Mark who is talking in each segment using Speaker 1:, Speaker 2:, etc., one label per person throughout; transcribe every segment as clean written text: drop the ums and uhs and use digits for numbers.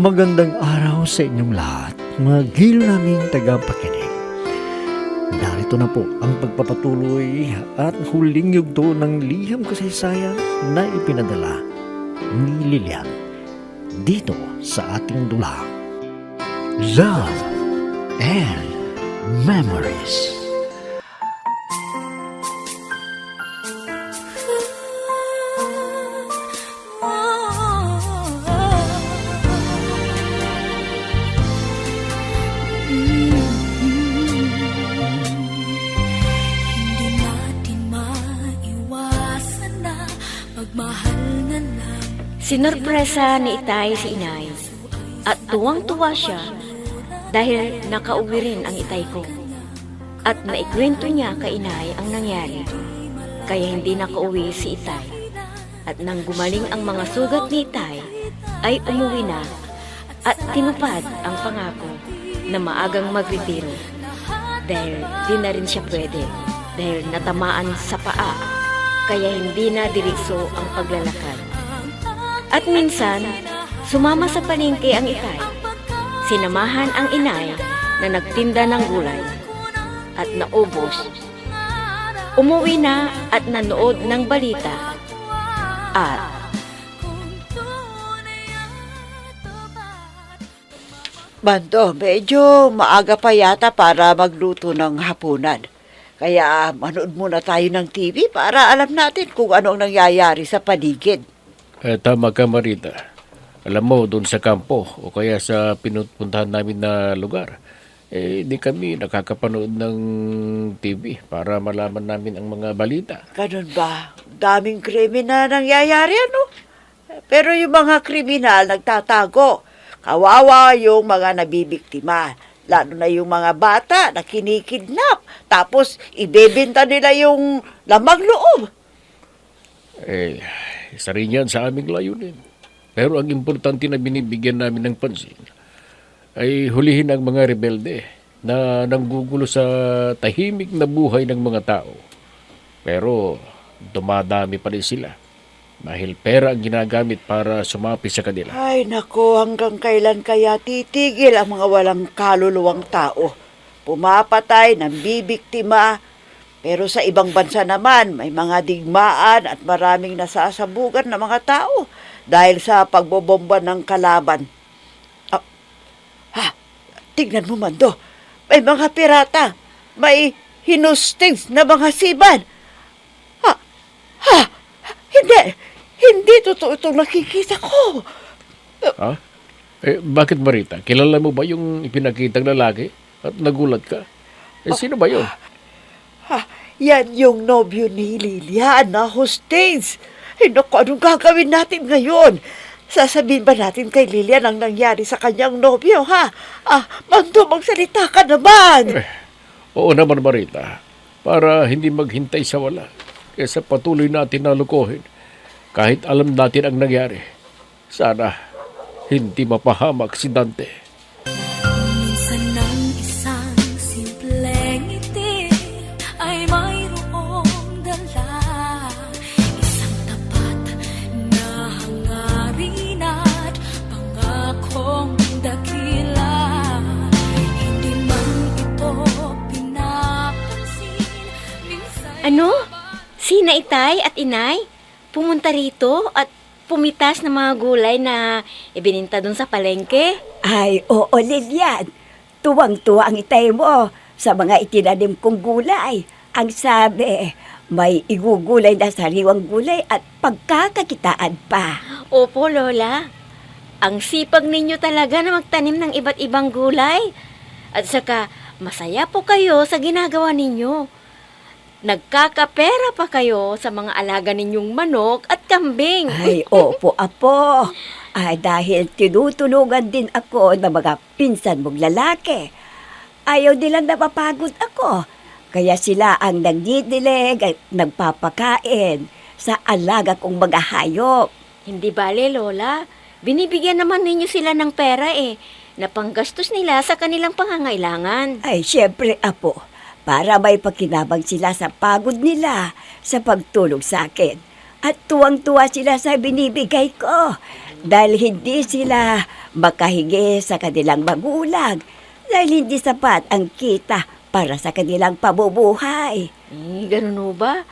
Speaker 1: Magandang araw sa inyong lahat, mga gilo naming tagapakinig. Narito na po ang pagpapatuloy at huling yugto ng liham kasaysayan na ipinadala ni Lilian dito sa ating dulang Love and Memories.
Speaker 2: Sinurpresa ni Itay si Inay at tuwang-tuwa siya dahil nakauwi rin ang Itay ko. At naikwento niya kay Inay ang nangyari, kaya hindi nakauwi si Itay. At nang gumaling ang mga sugat ni Itay, ay umuwi na at tinupad ang pangako na maagang magretiro. Dahil di na rin siya pwede dahil natamaan sa paa, kaya hindi na diretso ang paglalakad. At minsan, sumama sa palengke ang Itay. Sinamahan ang Inay na nagtinda ng gulay at naubos. Umuwi na at nanood ng balita at
Speaker 3: Bando, medyo maaga pa yata para magluto ng hapunan. Kaya manood muna tayo ng TV para alam natin kung ano ang nangyayari sa paligid.
Speaker 4: Tama ka, Marita. Alam mo, doon sa kampo o kaya sa pinupuntahan namin na lugar, hindi kami nakakapanood ng TV para malaman namin ang mga balita.
Speaker 3: Ganun ba? Daming krimen na nangyayari, ano? Pero yung mga kriminal nagtatago. Kawawa yung mga nabibiktima. Lalo na yung mga bata na kinikidnap. Tapos ibebenta nila yung lamang loob.
Speaker 4: Isa rin yan sa aming layunin. Pero ang importante na binibigyan namin ng pansin ay hulihin ang mga rebelde na nanggugulo sa tahimik na buhay ng mga tao. Pero dumadami pa rin sila dahil pera ang ginagamit para sumapi sa kanila.
Speaker 3: Ay nako, hanggang kailan kaya titigil ang mga walang kaluluwang tao? Pumapatay, nambibiktima. Pero sa ibang bansa naman, may mga digmaan at maraming nasasabugan na mga tao dahil sa pagbobomba ng kalaban. Tignan mo, Mando. May mga pirata. May hinustings na mga siban. Hindi totoo itong nakikita ko.
Speaker 4: Ha? Bakit, Marita? Kilala mo ba yung ipinakitang lalaki at nagulat ka? Sino ba yun?
Speaker 3: Yan yung nobyo ni Lilian na hostess. Naku, anong gagawin natin ngayon? Sasabihin ba natin kay Lilian ang nangyari sa kanyang nobyo, ha? Mando, magsalita ka naman.
Speaker 4: Oo naman, Marita. Para hindi maghintay sa wala. Kesa patuloy natin na lukohin. Kahit alam natin ang nangyari. Sana hindi mapahamak si Dante.
Speaker 5: Minsan ng isang simpleng ngiti ay mayroong dala, isang tapat na hangarin at pangakong dakila. Hindi man ito pinapansin minsan.
Speaker 2: ano? Sina Itay at Inay? Pumunta rito at pumitas ng mga gulay na ibininta dun sa palengke?
Speaker 6: Ay, oo, Lilian. Tuwang-tuwa ang Itay mo sa mga itinanim kong gulay. Ang sabi, may igugulay na sariwang gulay at pagkakakitaan pa.
Speaker 2: Opo, Lola. Ang sipag ninyo talaga na magtanim ng iba't ibang gulay. At saka, masaya po kayo sa ginagawa ninyo. Nagkakapera pa kayo sa mga alaga ninyong manok at kambing.
Speaker 6: Ay, opo, apo. Ay, dahil tinutulungan din ako ng mga pinsan mong lalaki. Ayaw nilang napapagod ako. Kaya sila ang nagdidilig at nagpapakain sa alaga kong mga hayop.
Speaker 2: Hindi bale, Lola. Binibigyan naman ninyo sila ng pera na panggastos nila sa kanilang pangangailangan.
Speaker 6: Ay, syempre, apo. Para may pakinabang sila sa pagod nila sa pagtulog sa akin. At tuwang-tuwa sila sa binibigay ko. dahil hindi sila makahingi sa kanilang magulang dahil hindi sapat ang kita para sa kanilang pabubuhay.
Speaker 2: Ganun ho ba?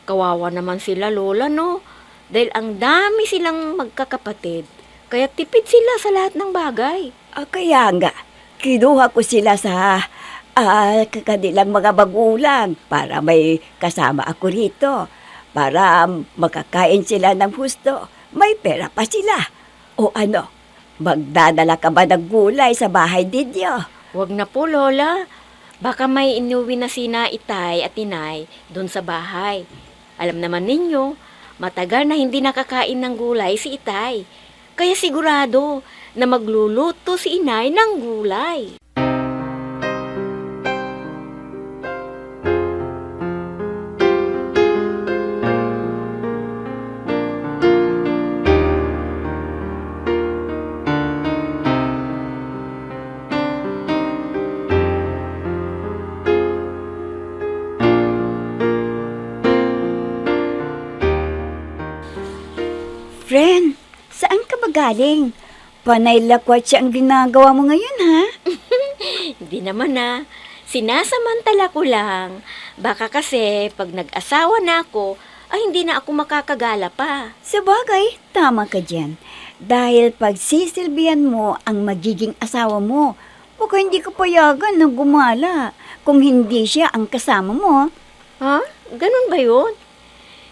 Speaker 2: Kawawa naman sila, Lola, no? Dahil ang dami silang magkakapatid, kaya tipid sila sa lahat ng bagay.
Speaker 6: Kaya nga, kinuha ko sila sa kanilang mga magulang para may kasama ako rito. Para makakain sila ng husto, may pera pa sila. O ano, magdadala ka ba ng gulay sa bahay ninyo?
Speaker 2: Huwag na po, Lola. Baka may inuwi na sina Itay at Inay doon sa bahay. Alam naman ninyo, matagal na hindi nakakain ng gulay si Itay. Kaya sigurado na magluluto si Inay ng gulay.
Speaker 6: Friend, saan ka ba galing? Panay lakwat siya ang ginagawa mo ngayon, ha?
Speaker 2: Hindi naman na. Sinasamantala ko lang. Baka kasi pag nag-asawa na ako, ay hindi na ako makakagala pa.
Speaker 6: Sabagay, tama ka dyan. Dahil pag sisilbihan mo ang magiging asawa mo, baka hindi ka payagan na gumala kung hindi siya ang kasama mo.
Speaker 2: Ha? Ganun ba yun?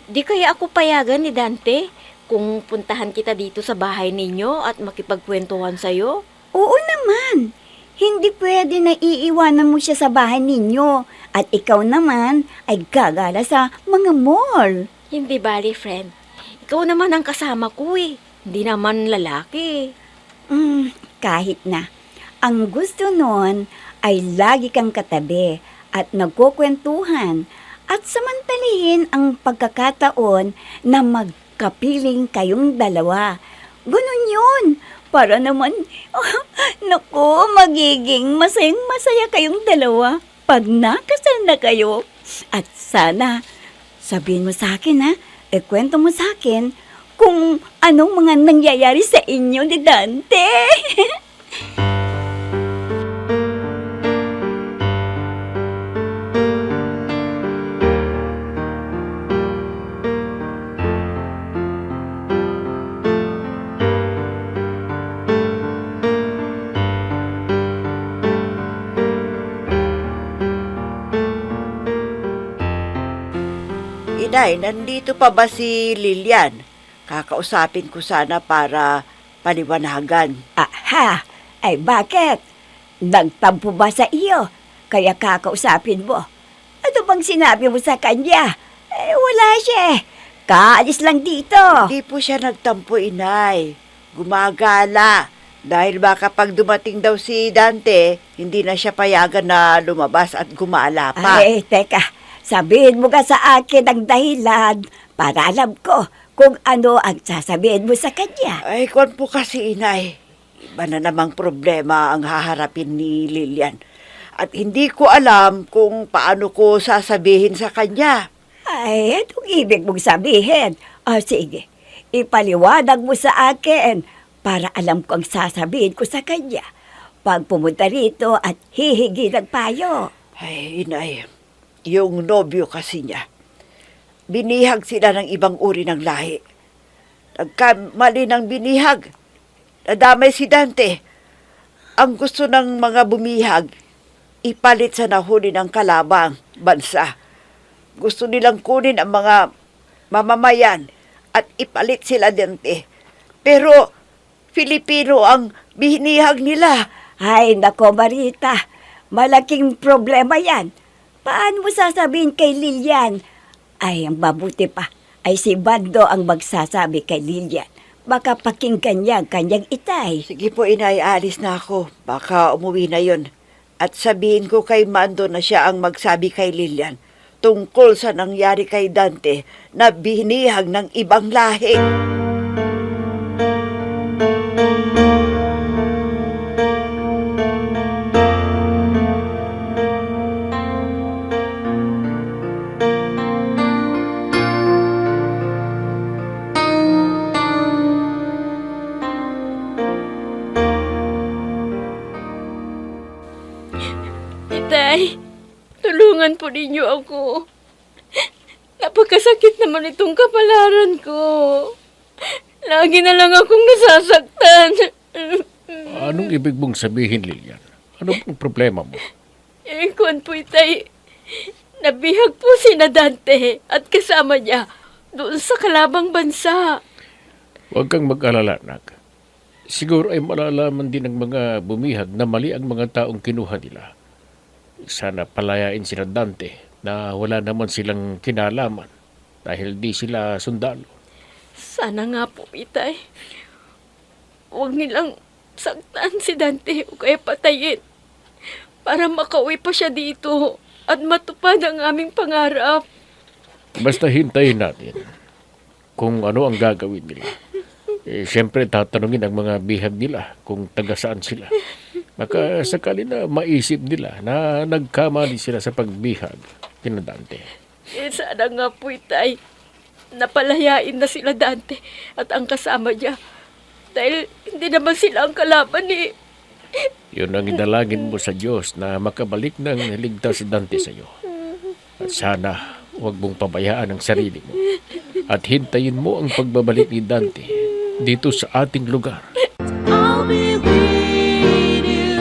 Speaker 2: Di kaya ako payagan ni Dante kung puntahan kita dito sa bahay ninyo at makipagkwentuhan sa'yo?
Speaker 6: Oo naman. Hindi pwede na iiwanan mo siya sa bahay ninyo at ikaw naman ay gagala sa mga mall.
Speaker 2: Hindi bali, friend. Ikaw naman ang kasama ko eh. Hindi naman lalaki.
Speaker 6: Kahit na. Ang gusto nun ay lagi kang katabi at nagkukwentuhan at samantalihin ang pagkakataon na magkapiling kayong dalawa. Ganun yun. Para naman, naku, magiging masayang-masaya kayong dalawa pag nakasal na kayo. At sana, sabihin mo sa akin ha, kwento mo sa akin kung anong mga nangyayari sa inyo ni Dante.
Speaker 3: Inay, nandito pa ba si Lilian? Kakausapin ko sana para paliwanagan.
Speaker 6: Aha, ay bakit? Nagtampo ba sa iyo? Kaya kakausapin mo. Ano bang sinabi mo sa kanya? Wala siya eh. Kaalis lang dito.
Speaker 3: Hindi po siya nagtampo, Inay. Gumagala. Dahil baka pag dumating daw si Dante, hindi na siya payagan na lumabas at gumala pa.
Speaker 6: Ay, teka. Sabihin mo ka sa akin ang dahilan para alam ko kung ano ang sasabihin mo sa kanya.
Speaker 3: Ay, kwan po kasi, Inay. Iba na namang problema ang haharapin ni Lilian. At hindi ko alam kung paano ko sasabihin sa kanya.
Speaker 6: Ay, anong ibig mong sabihin? Sige, ipaliwanag mo sa akin para alam ko ang sasabihin ko sa kanya pag pumunta rito at hihingi ng payo.
Speaker 3: Ay, Inay, yung nobyo kasi niya, binihag sila ng ibang uri ng lahi. Nagkamali ng binihag. Nadamay si Dante. Ang gusto ng mga bumihag, ipalit sa nahuli ng kalabang bansa. Gusto nilang kunin ang mga mamamayan at ipalit sila Dante. Pero Filipino ang binihag nila.
Speaker 6: Ay, nako Marita, malaking problema yan. Paano mo sasabihin kay Lilian? Ay, ang mabuti pa ay si Bando ang magsasabi kay Lilian. Baka pakinggan niya kanyang itay.
Speaker 3: Sige po, Inay, alis na ako. Baka umuwi na yon. At sabihin ko kay Mando na siya ang magsabi kay Lilian tungkol sa nangyari kay Dante na binihag ng ibang lahi.
Speaker 2: Itay, tulungan po ninyo ako. Napakasakit naman itong kapalaran ko. Lagi na lang akong nasasaktan.
Speaker 4: Anong ibig mong sabihin, Lilian? Ano pong problema mo?
Speaker 2: Kwan po, Itay. Nabihag po si Dante at kasama niya doon sa kalabang bansa.
Speaker 4: Huwag kang mag-alala, anak. Siguro ay malalaman din ng mga bumihag na mali ang mga taong kinuha nila. Sana palayain sila Dante na wala naman silang kinalaman dahil di sila sundalo.
Speaker 2: Sana nga po, Itay. Huwag nilang saktan si Dante o kaya patayin para makauwi pa siya dito at matupad ang aming pangarap.
Speaker 4: Basta hintayin natin kung ano ang gagawin nila. Siyempre, tatanungin ang mga bihag nila kung taga saan sila. Baka sakali na maisip nila na nagkamali sila sa pagbihag kina Dante.
Speaker 2: Sana nga po, Itay. Napalayain na sila Dante at ang kasama niya. Dahil hindi naman sila ang kalaban ni...
Speaker 4: Yun ang idalagin mo sa Diyos na makabalik ng ligtas si Dante sa iyo. At sana huwag mong pabayaan ang sarili mo. At hintayin mo ang pagbabalik ni Dante dito sa ating lugar.
Speaker 5: I'll be with you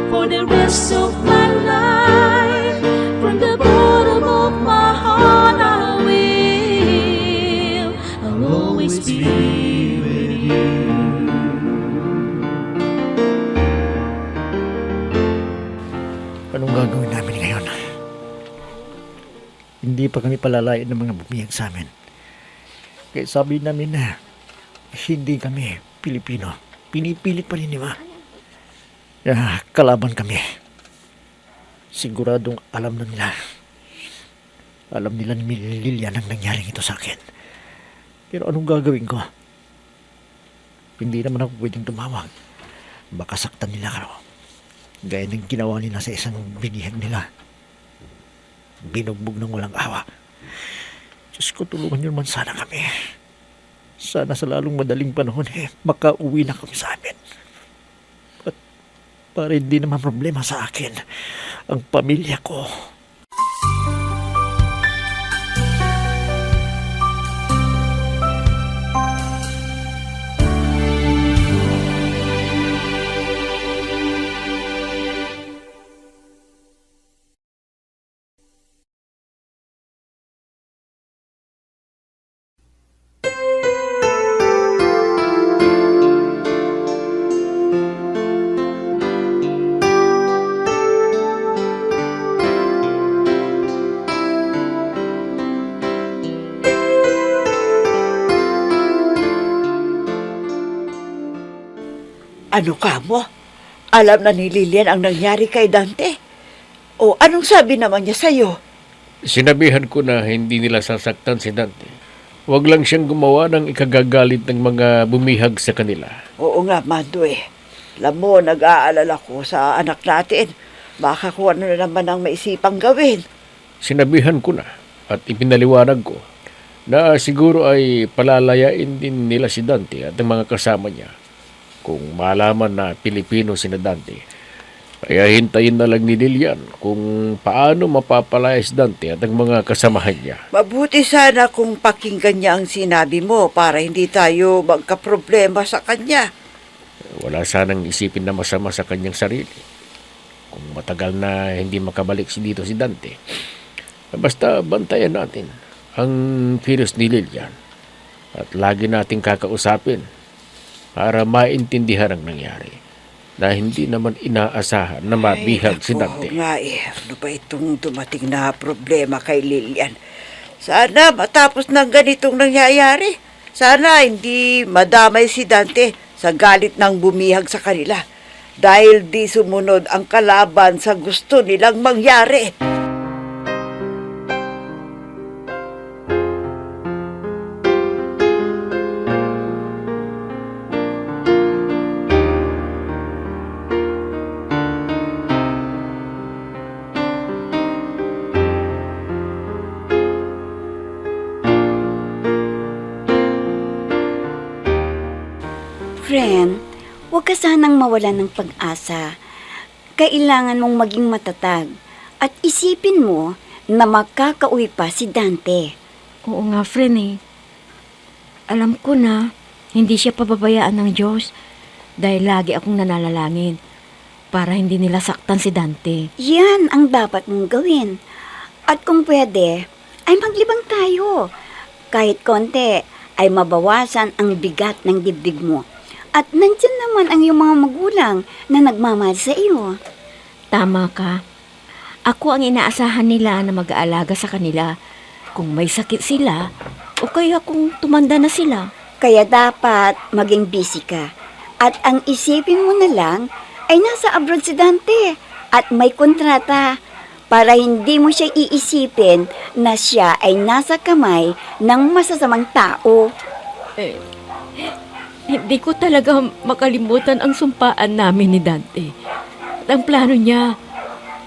Speaker 5: for the rest of my life. From the bottom of my heart, I will. I'll always be with you.
Speaker 1: Anong gagawin namin ngayon? Hindi pa kami palalayan ng mga bumiyag sa amin. Kaya sabi namin na hindi kami Pilipino. Pinipilit pa rin ni Ma. Kalaban kami. Siguradong alam na nila. Alam nila ni Lilian ang nangyaring ito sa akin. Pero anong gagawin ko? Hindi naman ako pwedeng tumawag. Baka saktan nila ako. Gaya ng ginawa nila sa isang binihag nila. Binugbog ng walang awa. Diyos ko, tulungan niyo naman sana kami. Sana sa lalong madaling panahon makauwi na kami sa amin. At para hindi naman problema sa akin ang pamilya ko.
Speaker 3: Ano ka mo? Alam na ni Lilian ang nangyari kay Dante? O anong sabi naman niya sa'yo?
Speaker 4: Sinabihan ko na hindi nila sasaktan si Dante. Huwag lang siyang gumawa ng ikagagalit ng mga bumihag sa kanila.
Speaker 3: Oo nga, Mando eh. Alam mo, nag-aalala ko sa anak natin. Baka kung ano na naman ang maisipang gawin.
Speaker 4: Sinabihan ko na at ipinaliwanag ko na siguro ay palalayain din nila si Dante at ang mga kasama niya kung malaman na Pilipino si Dante. Kaya hintayin na lang ni Lilian kung paano mapapalaya si Dante at ang mga kasamahan niya.
Speaker 3: Mabuti sana kung pakinggan niya ang sinabi mo para hindi tayo magkaproblema sa kanya.
Speaker 4: Wala sanang isipin na masama sa kanyang sarili. Kung matagal na hindi makabalik dito si Dante, basta bantayan natin ang kilos ni Lilian at lagi nating kakausapin para maintindihan ang nangyari na hindi naman inaasahan na mabihag si Dante.
Speaker 3: Oo nga eh. Ano ba itong dumating na problema kay Lilian? Sana matapos ng ganitong nangyayari. Sana hindi madamay si Dante sa galit ng bumihag sa kanila dahil di sumunod ang kalaban sa gusto nilang mangyari.
Speaker 6: Friend, huwag ka sanang mawalan ng pag-asa. kailangan mong maging matatag at isipin mo na makakauwi pa si Dante.
Speaker 2: Oo nga, friend eh. Alam ko na hindi siya pababayaan ng Diyos dahil lagi akong nananalangin para hindi nila saktan si Dante.
Speaker 6: Yan ang dapat mong gawin. At kung pwede, ay maglibang tayo. Kahit konti, ay mabawasan ang bigat ng dibdib mo. At nandyan naman ang iyong mga magulang na nagmamahal sa iyo.
Speaker 2: Tama ka. Ako ang inaasahan nila na mag-aalaga sa kanila kung may sakit sila o kaya kung tumanda na sila.
Speaker 6: Kaya dapat maging busy ka. At ang isipin mo na lang ay nasa abroad si Dante at may kontrata para hindi mo siya iisipin na siya ay nasa kamay ng masasamang tao.
Speaker 2: Hindi ko talaga makalimutan ang sumpaan namin ni Dante. At ang plano niya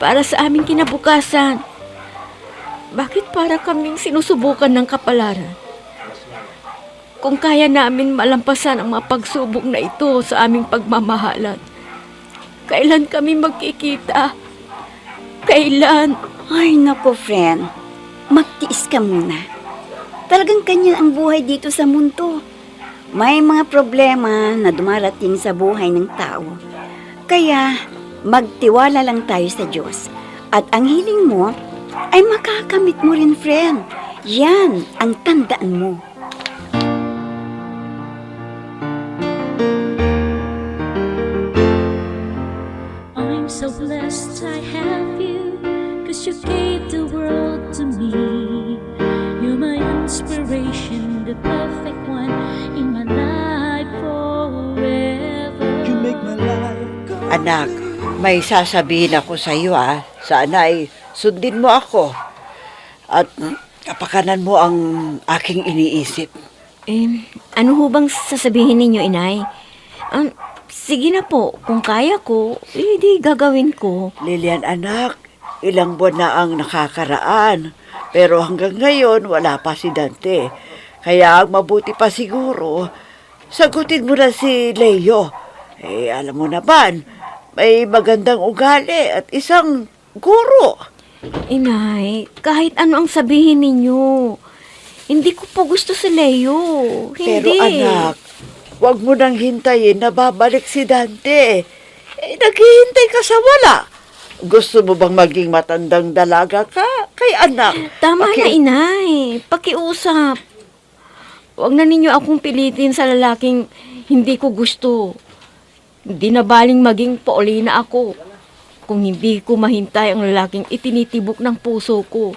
Speaker 2: para sa aming kinabukasan. Bakit para kaming sinusubukan ng kapalaran? Kung kaya namin malampasan ang mga pagsubok na ito sa aming pagmamahalan, kailan kami magkikita? Kailan?
Speaker 6: Ay, naku, friend. Magtiis ka muna. Talagang kanya ang buhay dito sa mundo. May mga problema na dumarating sa buhay ng tao. Kaya, magtiwala lang tayo sa Diyos. At ang hiling mo ay makakamit mo rin, friend. Yan ang tandaan mo.
Speaker 5: I'm so blessed I have you, 'cause you gave the world to me. You're my inspiration, the perfect one in my life forever. You make my life go.
Speaker 3: Anak, may sasabihin ako sa iyo Sana ay sundin mo ako. At kapakanan mo ang aking iniisip.
Speaker 2: Ano ho bang sasabihin ninyo, Inay? Sige na po, kung kaya ko, di gagawin ko.
Speaker 3: Lilian anak, ilang buwan na ang nakakaraan. Pero hanggang ngayon, wala pa si Dante. Kaya ang mabuti pa siguro, sagutin mo na si Leo. Alam mo naman, may magandang ugali at isang guro.
Speaker 2: Inay, kahit ano ang sabihin ninyo, hindi ko po gusto si Leo.
Speaker 3: Pero
Speaker 2: Hindi.
Speaker 3: anak, huwag mo nang hintayin na babalik si Dante. Naghihintay ka sa wala. Gusto mo bang maging matandang dalaga ka? Kay anak.
Speaker 2: Tama na, Inay. Pakiusap. Huwag na ninyo akong pilitin sa lalaking hindi ko gusto. Hindi na baling maging Paulina ako kung hindi ko mahintay ang lalaking itinitibok ng puso ko.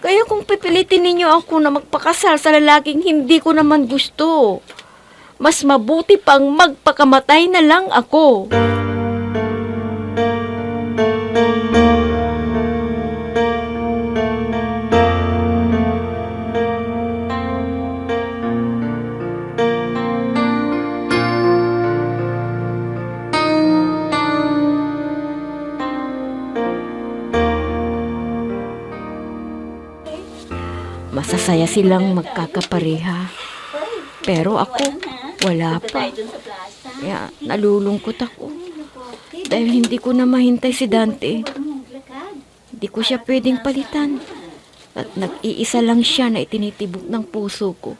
Speaker 2: Kaya kung pipilitin ninyo ako na magpakasal sa lalaking hindi ko naman gusto, mas mabuti pang magpakamatay na lang ako. Masasaya silang magkakapareha. Pero ako, wala pa. Kaya nalulungkot ako. Dahil hindi ko na mahintay si Dante. Hindi ko siya pwedeng palitan. At nag-iisa lang siya na itinitibok ng puso ko.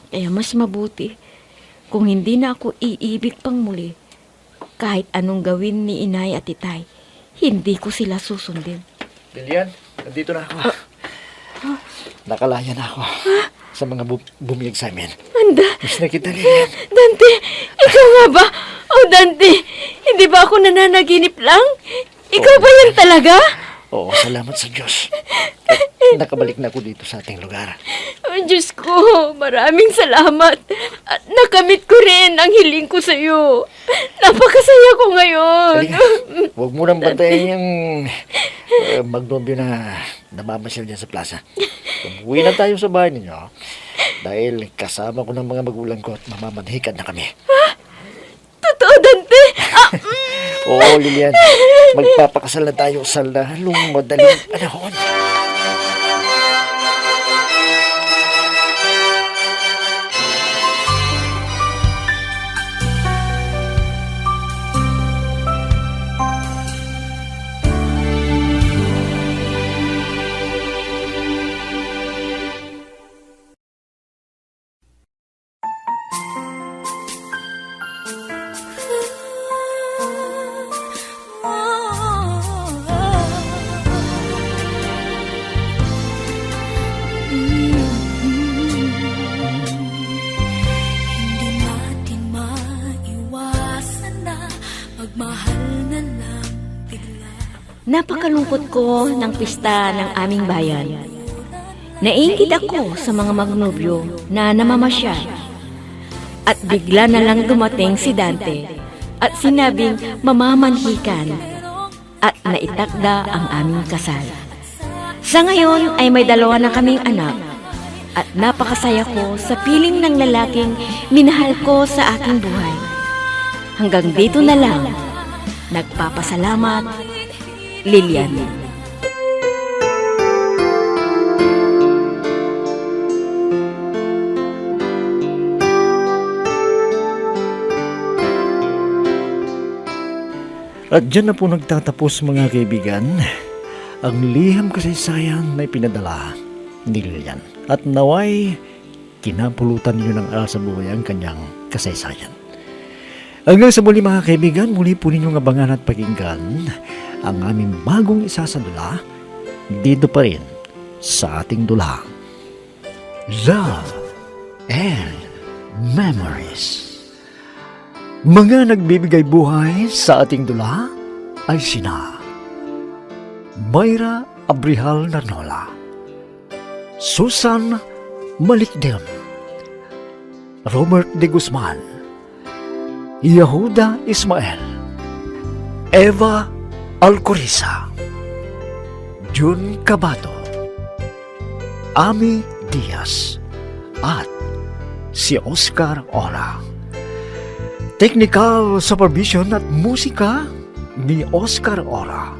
Speaker 2: Kaya mas mabuti kung hindi na ako iibig pang muli. Kahit anong gawin ni Inay at Itay, hindi ko sila susundin.
Speaker 1: Lilian, nandito na ako. Nakalaya na ako sa mga bumiyag sa amin. Miss na kita, Lilian.
Speaker 2: Dante, ikaw nga ba? Oh, Dante, hindi ba ako nananaginip lang? Ikaw ba yan talaga?
Speaker 1: Oo, salamat sa Diyos. Nakabalik na ako dito sa ating lugar.
Speaker 2: Oh, Diyos ko, maraming salamat. At nakamit ko rin ang hiling ko sa iyo. Napakasaya ko ngayon.
Speaker 1: Halika, huwag mo nang bantayan yung magnobyo na namamasyal dyan sa plaza. Umuwi na tayo sa bahay ninyo dahil kasama ko ng mga magulang ko at mamamanhikan na kami.
Speaker 2: Totoo, Dante.
Speaker 1: Oo, Lilian, magpapakasal na tayo sa lalong madaling panahon.
Speaker 2: Napakalungkot ko ng pista ng aming bayan. Nainggit ako sa mga magnobyo na namamasyal. At bigla na lang dumating si Dante at sinabing mamamanhikan at naitakda ang aming kasal. Sa ngayon ay may 2 na kaming anak at napakasaya ko sa piling ng lalaking minahal ko sa aking buhay. Hanggang dito na lang. Nagpapasalamat, Lilian.
Speaker 1: At dyan na po nagtatapos mga kaibigan ang liham kasaysayan na ipinadala ni Lilian. At naway kinapulutan niyo ng aral sa buhay ang kanyang kasaysayan. Hanggang sa muli mga kaibigan, muli po ninyong abangan at pakinggan ang aming bagong isasadula dito pa rin sa ating dula. Love and Memories. Mga nagbibigay buhay sa ating dula ay sina Mayra Abrihal Narnola, Susan Malikdem, Robert de Guzman, Yehuda Ismael, Eva Alcoriza, Jun Cabato, Ami Diaz, at si Oscar Ora. Technical supervision at musika ni Oscar Ora.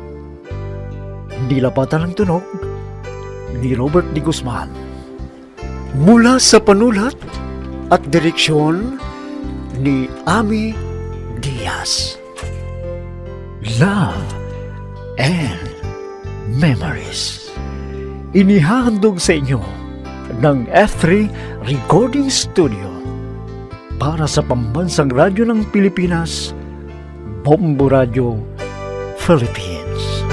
Speaker 1: Nilapatan ng tunog ni Robert de Guzman. Mula sa panulat at direksyon ni Ami Diaz. Love and Memories. Inihahandog sa inyo ng F3 Recording Studio para sa Pambansang Radyo ng Pilipinas, Bombo Radio, Philippines.